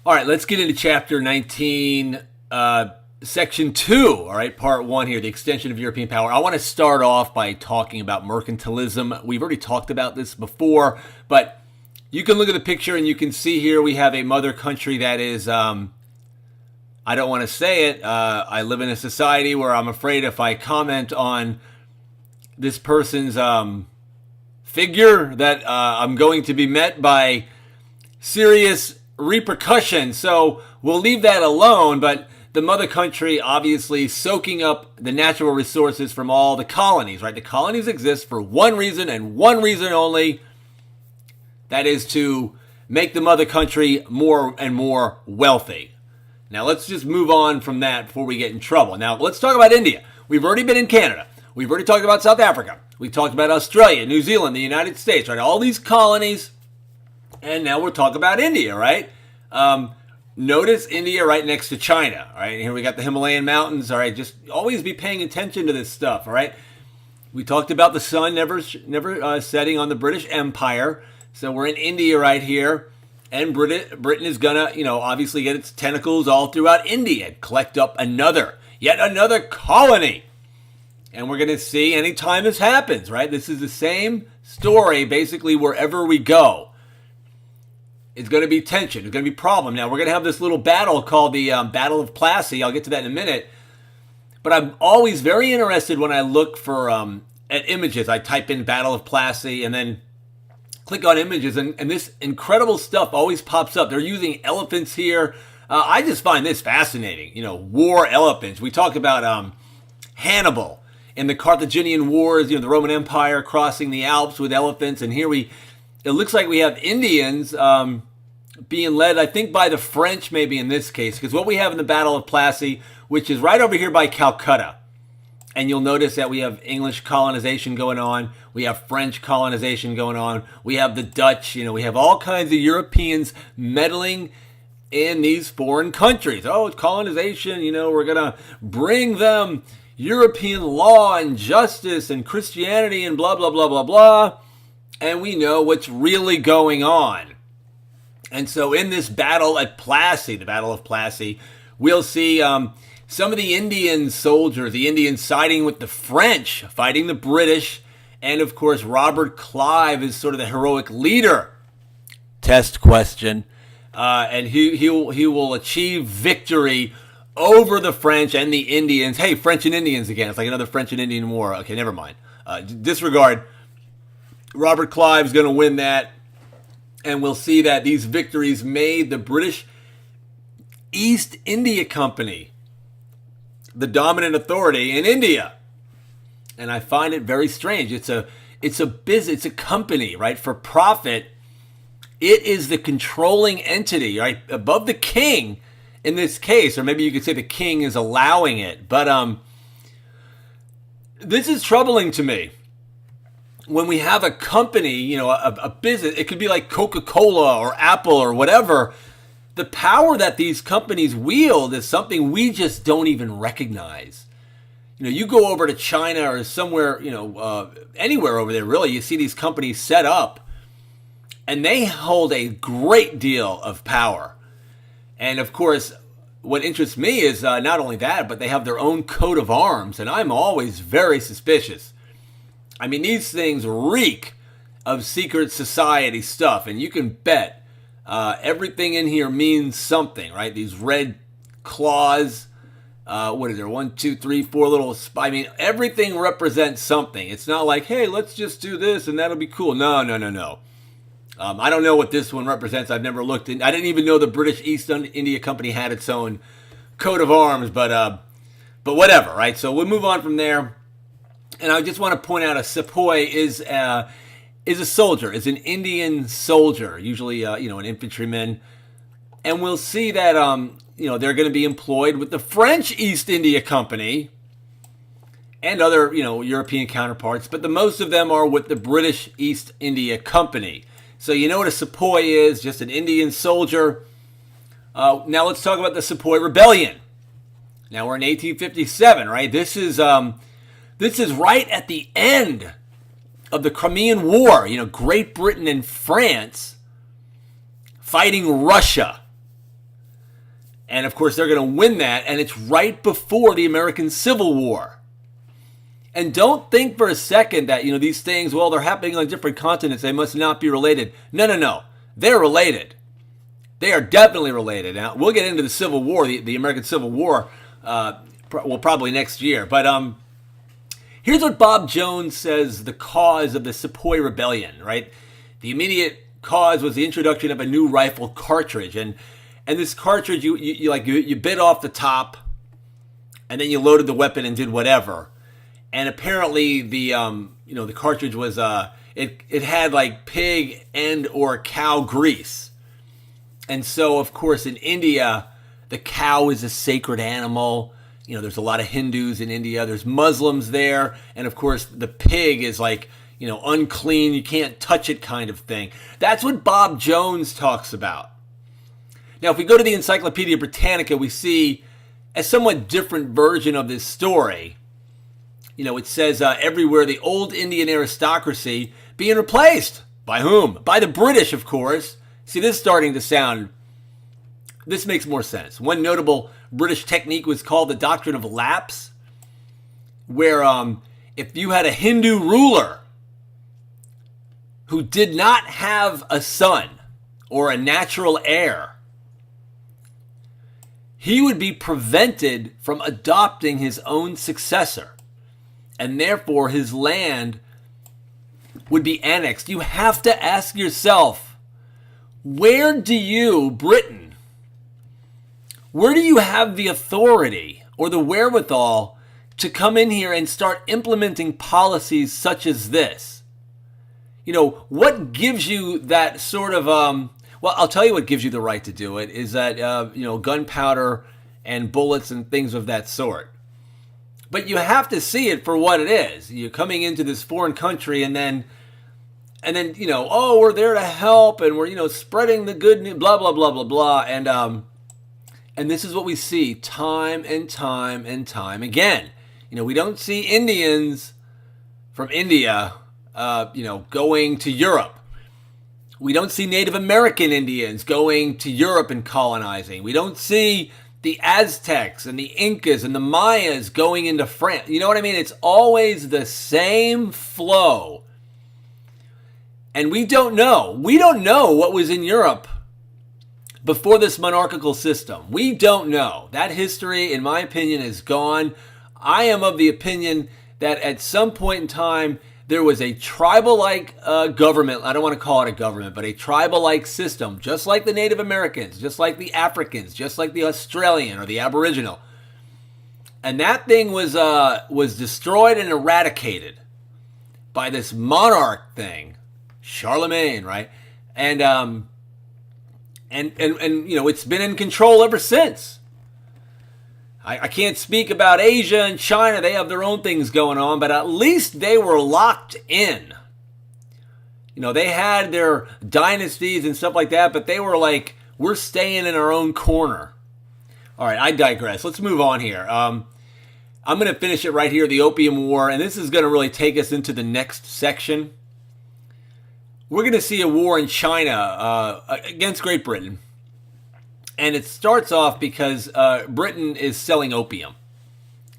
All right, let's get into chapter 19, section 2, all right, part 1 here, the extension of European power. I want to start off by talking about mercantilism. We've already talked about this before, but you can look at the picture and you can see here we have a mother country that is, I don't want to say it, I live in a society where I'm afraid if I comment on this person's figure that I'm going to be met by serious repercussions. So we'll leave that alone, but the mother country obviously soaking up the natural resources from all the colonies, right? The colonies exist for one reason and one reason only. That is to make the mother country more and more wealthy. Now let's just move on from that before we get in trouble. Now let's talk about India. We've already been in Canada. We've already talked about South Africa. We talked about Australia, New Zealand, the United States, right? All these colonies. And now we'll talk about India, right? Notice India right next to China, all right? Here we got the Himalayan mountains, all right? Just always be paying attention to this stuff, all right? We talked about the sun never setting on the British Empire. So we're in India right here. And Britain is going to, obviously get its tentacles all throughout India and collect up yet another colony. And we're going to see anytime this happens, right? This is the same story basically wherever we go. It's going to be tension. It's going to be problem. Now, we're going to have this little battle called the Battle of Plassey. I'll get to that in a minute. But I'm always very interested when I look for at images. I type in Battle of Plassey and then click on images. And this incredible stuff always pops up. They're using elephants here. I just find this fascinating. War elephants. We talk about Hannibal in the Carthaginian Wars, the Roman Empire crossing the Alps with elephants. And here it looks like we have Indians being led, I think, by the French, maybe in this case, because what we have in the Battle of Plassey, which is right over here by Calcutta, and you'll notice that we have English colonization going on, we have French colonization going on, we have the Dutch, we have all kinds of Europeans meddling in these foreign countries. Oh, it's colonization, we're going to bring them European law and justice and Christianity and blah, blah, blah, blah, blah. And we know what's really going on. And so in this battle at Plassey, the Battle of Plassey, we'll see some of the Indian soldiers, the Indians siding with the French, fighting the British. And of course, Robert Clive is sort of the heroic leader. Test question. And he will achieve victory over the French and the Indians. Hey, French and Indians again. It's like another French and Indian war. Okay, never mind. Disregard. Robert Clive's going to win that, and we'll see that these victories made the British East India Company the dominant authority in India. And I find it very strange. It's a business, it's a company, right, for profit. It is the controlling entity, right, above the king in this case, or maybe you could say the king is allowing it. But this is troubling to me. When we have a company, a business, it could be like Coca-Cola or Apple or whatever. The power that these companies wield is something we just don't even recognize. You go over to China or somewhere, anywhere over there, really, you see these companies set up, and they hold a great deal of power. And of course, what interests me is not only that, but they have their own coat of arms, and I'm always very suspicious. I mean, these things reek of secret society stuff, and you can bet everything in here means something, right? These red claws, what is there, 1, 2, 3, 4 little, I mean, everything represents something. It's not like, hey, let's just do this and that'll be cool. No. I don't know what this one represents. I've never looked in. I didn't even know the British East India Company had its own coat of arms, but whatever, right? So we'll move on from there. And I just want to point out a sepoy is a soldier, is an Indian soldier, usually, an infantryman. And we'll see that, they're going to be employed with the French East India Company and other, European counterparts. But the most of them are with the British East India Company. So you know what a sepoy is, just an Indian soldier. Now let's talk about the Sepoy Rebellion. Now we're in 1857, right? This is right at the end of the Crimean War. Great Britain and France fighting Russia. And of course, they're going to win that. And it's right before the American Civil War. And don't think for a second that, these things, well, they're happening on different continents. They must not be related. No. They're related. They are definitely related. Now, we'll get into the Civil War, the American Civil War, probably next year. But here's what Bob Jones says the cause of the Sepoy Rebellion, right? The immediate cause was the introduction of a new rifle cartridge. And this cartridge, you bit off the top, and then you loaded the weapon and did whatever. And apparently the cartridge was it had like pig and or cow grease. And so of course in India the cow is a sacred animal. There's a lot of Hindus in India. There's Muslims there, and of course the pig is like unclean. You can't touch it, kind of thing. That's what Bob Jones talks about. Now, if we go to the Encyclopedia Britannica, we see a somewhat different version of this story. It says everywhere the old Indian aristocracy being replaced. By whom? By the British, of course. See, this is starting to sound, this makes more sense. One notable British technique was called the doctrine of lapse, where if you had a Hindu ruler who did not have a son or a natural heir, he would be prevented from adopting his own successor. And therefore, his land would be annexed. You have to ask yourself, where do you, Britain, where do you have the authority or the wherewithal to come in here and start implementing policies such as this? What gives you that sort of, well, I'll tell you what gives you the right to do it is that, gunpowder and bullets and things of that sort. But you have to see it for what it is. You're coming into this foreign country and then, we're there to help and we're, spreading the good news, blah, blah, blah, blah, blah. And this is what we see time and time and time again. We don't see Indians from India, going to Europe. We don't see Native American Indians going to Europe and colonizing. We don't see the Aztecs and the Incas and the Mayas going into France. You know what I mean? It's always the same flow. And we don't know. We don't know what was in Europe before this monarchical system. We don't know. That history, in my opinion, is gone. I am of the opinion that at some point in time, there was a tribal-like government. I don't want to call it a government, but a tribal-like system, just like the Native Americans, just like the Africans, just like the Australian or the Aboriginal. And that thing was destroyed and eradicated by this monarch thing, Charlemagne, right? And it's been in control ever since. I can't speak about Asia and China. They have their own things going on, but at least they were locked in. They had their dynasties and stuff like that, but they were like, we're staying in our own corner. All right, I digress. Let's move on here. I'm going to finish it right here, the Opium War, and this is going to really take us into the next section. We're going to see a war in China against Great Britain. And it starts off because Britain is selling opium.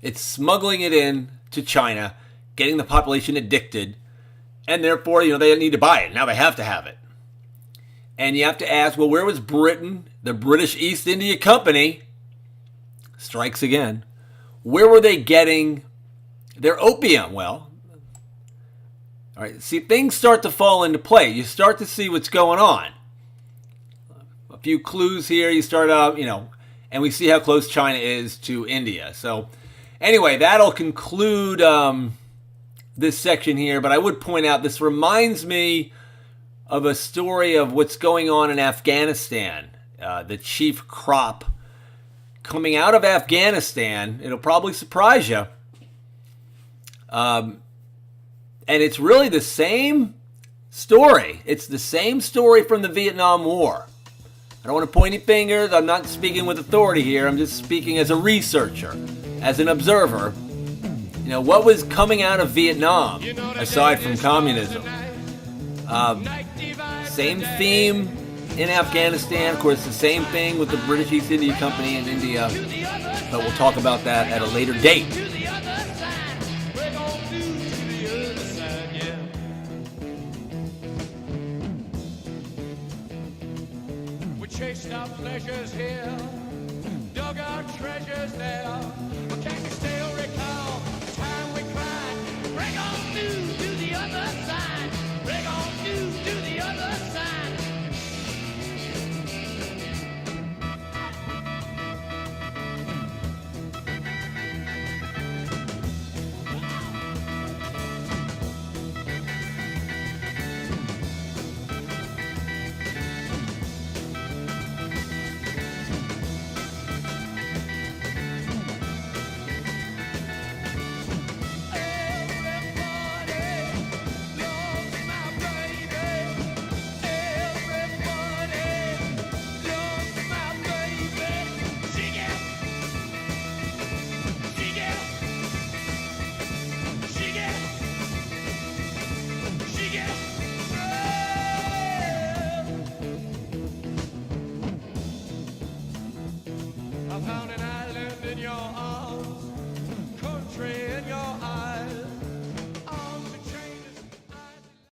It's smuggling it in to China, getting the population addicted, and therefore, they need to buy it. Now they have to have it. And you have to ask, well, where was Britain, the British East India Company, strikes again, where were they getting their opium? Well, all right, see, things start to fall into play. You start to see what's going on. A few clues here. You start out, and we see how close China is to India. So anyway, that'll conclude this section here. But I would point out, this reminds me of a story of what's going on in Afghanistan. The chief crop coming out of Afghanistan. It'll probably surprise you. And it's really the same story. It's the same story from the Vietnam War. I don't want to point any fingers. I'm not speaking with authority here. I'm just speaking as a researcher, as an observer. What was coming out of Vietnam, aside from communism? Same theme, in Afghanistan. Of course, the same thing with the British East India Company in India, but we'll talk about that at a later date. We chased our pleasures here, dug our treasures there. But can you still recall the time we cried? Bring on through to the other side. Bring on through to the other side. I found an island in your arms.